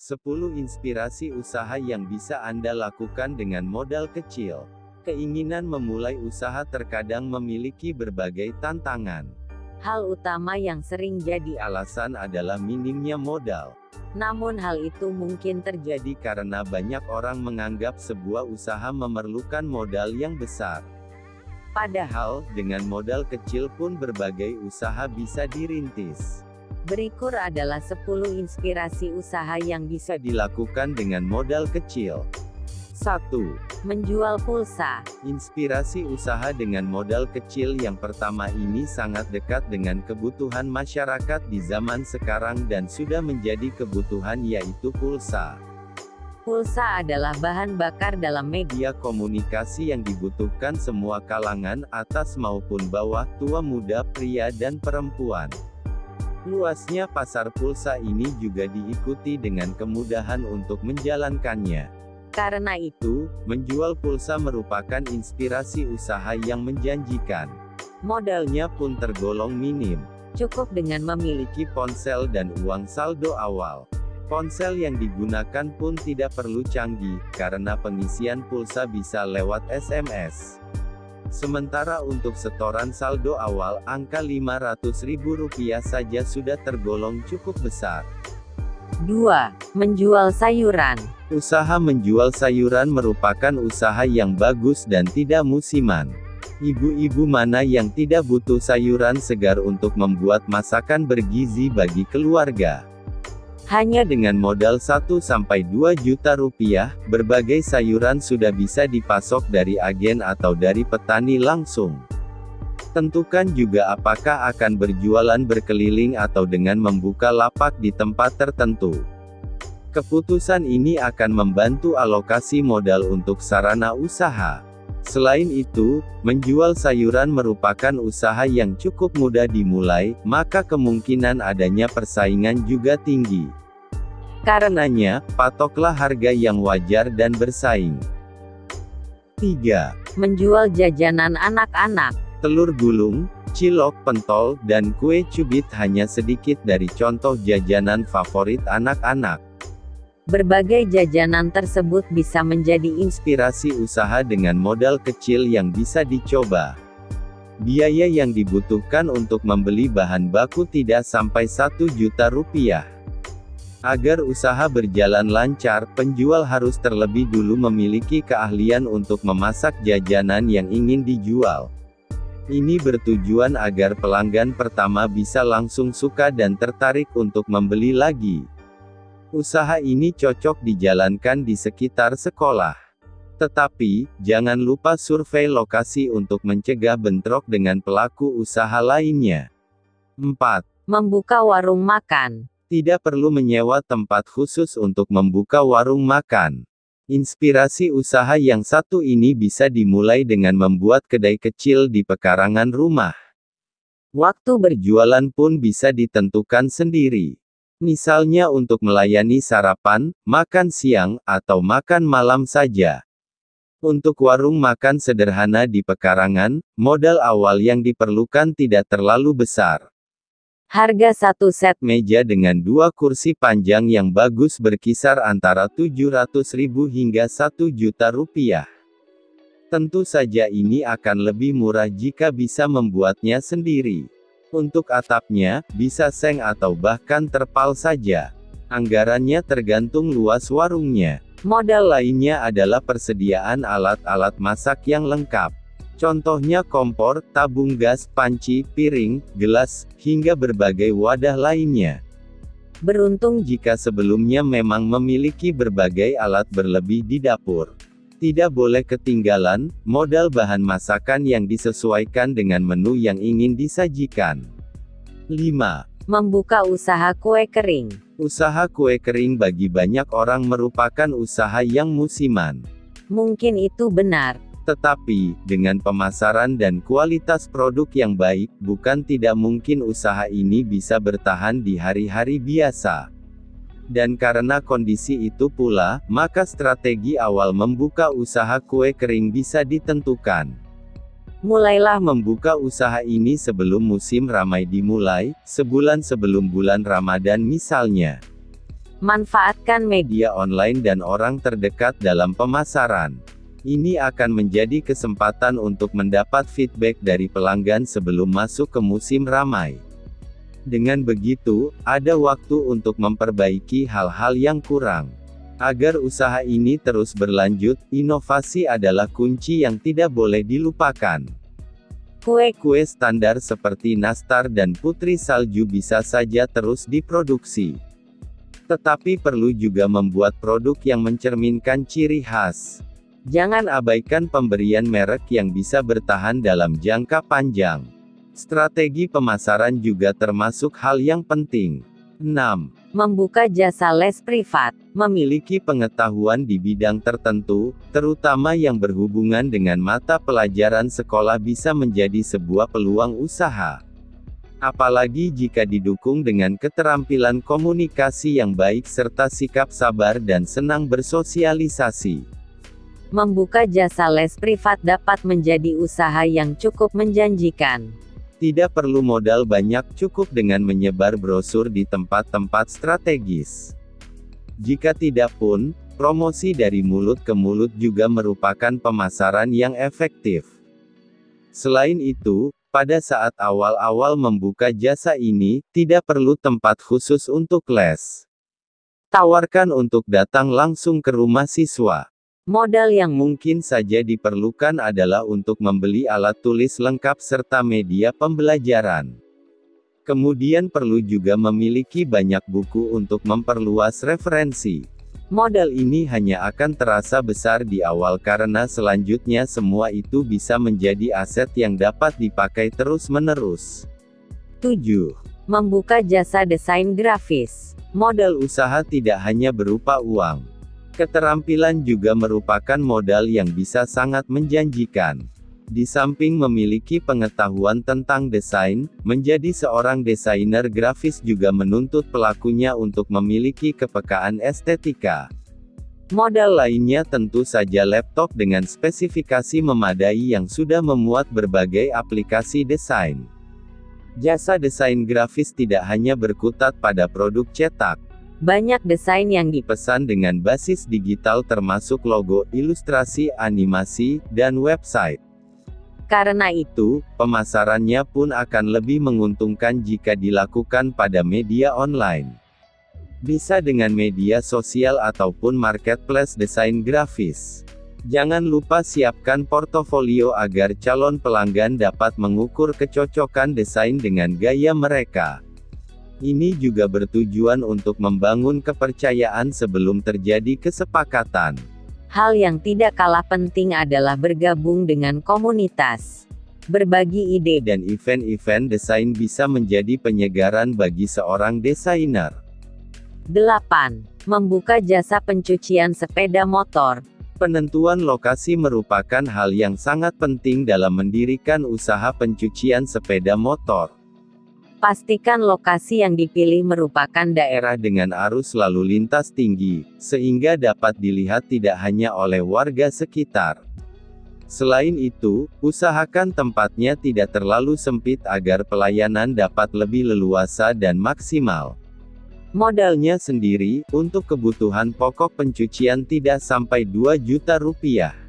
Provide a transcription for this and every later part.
10 inspirasi usaha yang bisa Anda lakukan dengan modal kecil. Keinginan memulai usaha terkadang memiliki berbagai tantangan. Hal utama yang sering jadi Alasan adalah minimnya modal. namun hal itu mungkin terjadi Jadi karena banyak orang menganggap sebuah usaha memerlukan modal yang besar. Padahal, dengan modal kecil pun berbagai usaha bisa dirintis. Berikut adalah 10 inspirasi usaha yang bisa Dilakukan dengan modal kecil. 1. menjual pulsa. Inspirasi usaha dengan modal kecil yang pertama ini sangat dekat dengan kebutuhan masyarakat di zaman sekarang dan sudah menjadi kebutuhan, yaitu pulsa. Pulsa adalah bahan bakar dalam media Media komunikasi yang dibutuhkan semua kalangan, atas maupun bawah, tua muda, pria dan perempuan. Luasnya pasar pulsa ini juga diikuti dengan kemudahan untuk menjalankannya. karena itu, Menjual pulsa merupakan inspirasi usaha yang menjanjikan. Modalnya pun tergolong minim. cukup dengan Memiliki memiliki ponsel dan uang saldo awal. Ponsel yang digunakan pun tidak perlu canggih, karena pengisian pulsa bisa lewat SMS. Sementara untuk setoran saldo awal, angka Rp500.000 saja sudah tergolong cukup besar. 2. menjual sayuran. Usaha menjual sayuran merupakan usaha yang bagus dan tidak musiman. Ibu-ibu mana yang tidak butuh sayuran segar untuk membuat masakan bergizi bagi keluarga? Hanya dengan modal 1-2 juta rupiah, berbagai sayuran sudah bisa dipasok dari agen atau dari petani langsung. Tentukan juga apakah akan berjualan berkeliling atau dengan membuka lapak di tempat tertentu. Keputusan ini akan membantu alokasi modal untuk sarana usaha. Selain itu, menjual sayuran merupakan usaha yang cukup mudah dimulai, maka kemungkinan adanya persaingan juga tinggi. Karenanya, patoklah harga yang wajar dan bersaing. 3. menjual jajanan anak-anak. Telur gulung, cilok, pentol, dan kue cubit hanya sedikit dari contoh jajanan favorit anak-anak. Berbagai jajanan tersebut bisa menjadi Inspirasi usaha dengan modal kecil yang bisa dicoba. Biaya yang dibutuhkan untuk membeli bahan baku tidak sampai 1 juta rupiah. Agar usaha berjalan lancar, penjual harus terlebih dulu memiliki keahlian untuk memasak jajanan yang ingin dijual. Ini bertujuan agar pelanggan pertama bisa langsung suka dan tertarik untuk membeli lagi. Usaha ini cocok dijalankan di sekitar sekolah. Tetapi, jangan lupa survei lokasi untuk mencegah bentrok dengan pelaku usaha lainnya. 4. membuka warung makan. Tidak perlu menyewa tempat khusus untuk membuka warung makan. Inspirasi usaha yang satu ini bisa dimulai dengan membuat kedai kecil di pekarangan rumah. Waktu berjualan pun bisa ditentukan sendiri. Misalnya untuk melayani sarapan, makan siang, atau makan malam saja. Untuk warung makan sederhana di pekarangan, modal awal yang diperlukan tidak terlalu besar. Harga satu set Meja dengan 2 kursi panjang yang bagus berkisar antara 700.000 hingga 1 juta rupiah. Tentu saja ini akan lebih murah jika bisa membuatnya sendiri. Untuk atapnya, bisa seng atau bahkan terpal saja. Anggarannya tergantung luas warungnya. Modal lainnya adalah persediaan alat-alat masak yang lengkap. Contohnya kompor, tabung gas, panci, piring, gelas, hingga berbagai wadah lainnya. beruntung Jika sebelumnya memang memiliki berbagai alat berlebih di dapur. Tidak boleh ketinggalan, modal bahan masakan yang disesuaikan dengan menu yang ingin disajikan. 5. membuka usaha kue kering. Usaha kue kering bagi banyak orang merupakan usaha yang musiman. Mungkin itu benar. Tetapi, dengan pemasaran dan kualitas produk yang baik, bukan tidak mungkin usaha ini bisa bertahan di hari-hari biasa. Dan karena kondisi itu pula, maka strategi awal membuka usaha kue kering bisa ditentukan. Mulailah membuka usaha ini sebelum musim ramai dimulai, sebulan sebelum bulan Ramadan misalnya. Manfaatkan media media online dan orang terdekat dalam pemasaran. Ini akan menjadi kesempatan untuk mendapat feedback dari pelanggan sebelum masuk ke musim ramai. Dengan begitu, ada waktu untuk memperbaiki hal-hal yang kurang. Agar usaha ini terus berlanjut, inovasi adalah kunci yang tidak boleh dilupakan. Kue-kue standar seperti nastar dan putri salju bisa saja terus diproduksi. Tetapi perlu juga membuat produk yang mencerminkan ciri khas. Jangan abaikan pemberian merek yang bisa bertahan dalam jangka panjang. Strategi pemasaran juga termasuk hal yang penting. 6. membuka jasa les privat. Memiliki pengetahuan di bidang tertentu, terutama yang berhubungan dengan mata pelajaran sekolah bisa menjadi sebuah peluang usaha. Apalagi jika didukung dengan keterampilan komunikasi yang baik serta sikap sabar dan senang bersosialisasi. Membuka jasa les privat dapat menjadi usaha yang cukup menjanjikan. Tidak perlu modal banyak, cukup dengan menyebar brosur di tempat-tempat strategis. Jika tidak pun, promosi dari mulut ke mulut juga merupakan pemasaran yang efektif. Selain itu, pada saat awal-awal membuka jasa ini, tidak perlu tempat khusus untuk les. Tawarkan untuk datang langsung ke rumah siswa. Modal yang Mungkin saja diperlukan adalah untuk membeli alat tulis lengkap serta media pembelajaran. Kemudian perlu juga memiliki banyak buku untuk memperluas referensi. Modal ini hanya akan terasa besar di awal karena selanjutnya semua itu bisa menjadi aset yang dapat dipakai terus-menerus. 7. membuka jasa desain grafis. Modal usaha tidak hanya berupa uang. Keterampilan juga merupakan modal yang bisa sangat menjanjikan. Di samping memiliki pengetahuan tentang desain, menjadi seorang desainer grafis juga menuntut pelakunya untuk memiliki kepekaan estetika. Modal lainnya tentu saja laptop dengan spesifikasi memadai yang sudah memuat berbagai aplikasi desain. Jasa desain grafis tidak hanya berkutat pada produk cetak. Banyak desain yang Dipesan dengan basis digital termasuk logo, ilustrasi, animasi, dan website. karena itu, Pemasarannya pun akan lebih menguntungkan jika dilakukan pada media online. Bisa dengan media sosial ataupun marketplace desain grafis. Jangan lupa siapkan portofolio agar calon pelanggan dapat mengukur kecocokan desain dengan gaya mereka. Ini juga bertujuan untuk membangun kepercayaan sebelum terjadi kesepakatan. hal yang tidak kalah penting adalah bergabung dengan komunitas. Berbagi ide Dan event-event desain bisa menjadi penyegaran bagi seorang desainer. 8. membuka jasa pencucian sepeda motor. Penentuan lokasi merupakan hal yang sangat penting dalam mendirikan usaha pencucian sepeda motor. Pastikan lokasi yang dipilih merupakan daerah Daerah dengan arus lalu lintas tinggi, sehingga dapat dilihat tidak hanya oleh warga sekitar. Selain itu, usahakan tempatnya tidak terlalu sempit agar pelayanan dapat lebih leluasa dan maksimal. Modalnya sendiri, untuk kebutuhan pokok pencucian tidak sampai 2 juta rupiah.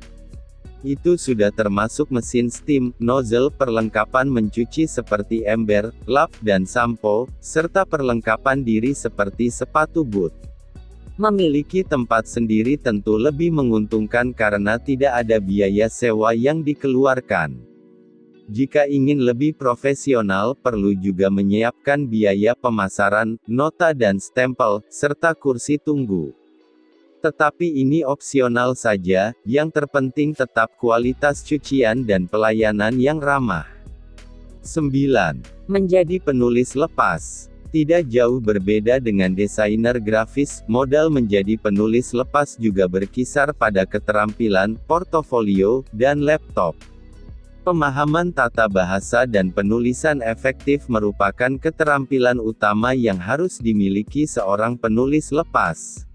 Itu sudah termasuk mesin steam, nozzle, perlengkapan mencuci seperti ember, lap, dan sampo, serta perlengkapan diri seperti sepatu boot. Memiliki tempat sendiri tentu lebih menguntungkan karena tidak ada biaya sewa yang dikeluarkan. Jika ingin lebih profesional, perlu juga menyiapkan biaya pemasaran, nota dan stempel, serta kursi tunggu. Tetapi ini opsional saja, yang terpenting tetap kualitas cucian dan pelayanan yang ramah. 9. Menjadi penulis lepas. Tidak jauh berbeda dengan desainer grafis, modal menjadi penulis lepas juga berkisar pada keterampilan, portofolio, dan laptop. Pemahaman tata bahasa dan penulisan efektif merupakan keterampilan utama yang harus dimiliki seorang penulis lepas.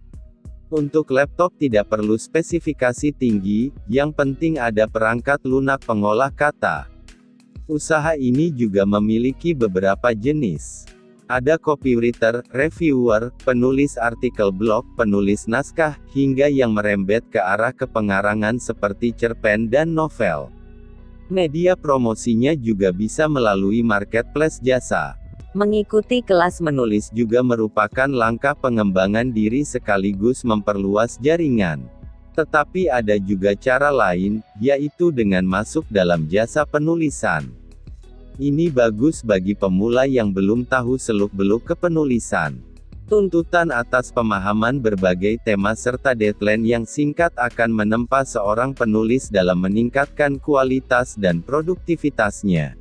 Untuk laptop tidak perlu spesifikasi tinggi, yang penting ada perangkat lunak pengolah kata. Usaha ini juga memiliki beberapa jenis. Ada copywriter, reviewer, penulis artikel blog, penulis naskah, hingga yang merembet ke arah kepengarangan seperti cerpen dan novel. Media promosinya juga bisa melalui marketplace jasa. Mengikuti kelas Menulis juga merupakan langkah pengembangan diri sekaligus memperluas jaringan. Tetapi ada juga cara lain, yaitu dengan masuk dalam jasa penulisan. Ini bagus bagi pemula yang belum tahu seluk-beluk kepenulisan. Tuntutan atas pemahaman berbagai tema serta deadline yang singkat akan menempa seorang penulis dalam meningkatkan kualitas dan produktivitasnya.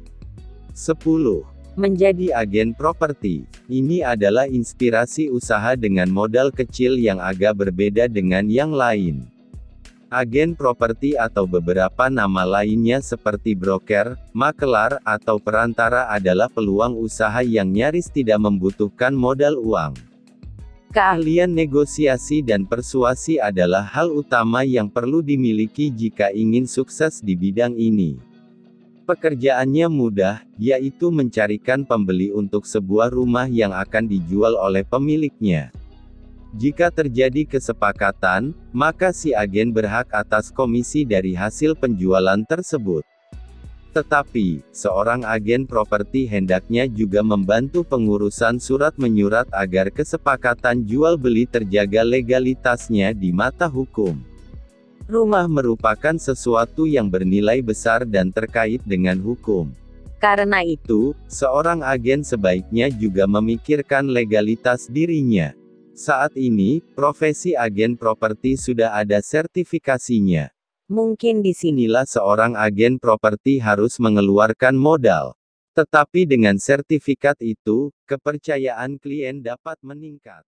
10. Menjadi agen properti. Ini adalah inspirasi usaha dengan modal kecil yang agak berbeda dengan yang lain. Agen properti atau beberapa nama lainnya seperti broker, makelar, atau perantara adalah peluang usaha yang nyaris tidak membutuhkan modal uang. Keahlian negosiasi dan persuasi adalah hal utama yang perlu dimiliki jika ingin sukses di bidang ini. Pekerjaannya mudah, yaitu mencarikan pembeli untuk sebuah rumah yang akan dijual oleh pemiliknya. Jika terjadi kesepakatan, maka si agen berhak atas komisi dari hasil penjualan tersebut. Tetapi, seorang agen properti hendaknya juga membantu pengurusan surat menyurat agar kesepakatan jual-beli terjaga legalitasnya di mata hukum. Rumah merupakan sesuatu yang bernilai besar dan terkait dengan hukum. Karena itu, seorang agen sebaiknya juga memikirkan legalitas dirinya. Saat ini, profesi agen properti sudah ada sertifikasinya. Mungkin disinilah seorang agen properti harus mengeluarkan modal. Tetapi dengan sertifikat itu, kepercayaan klien dapat meningkat.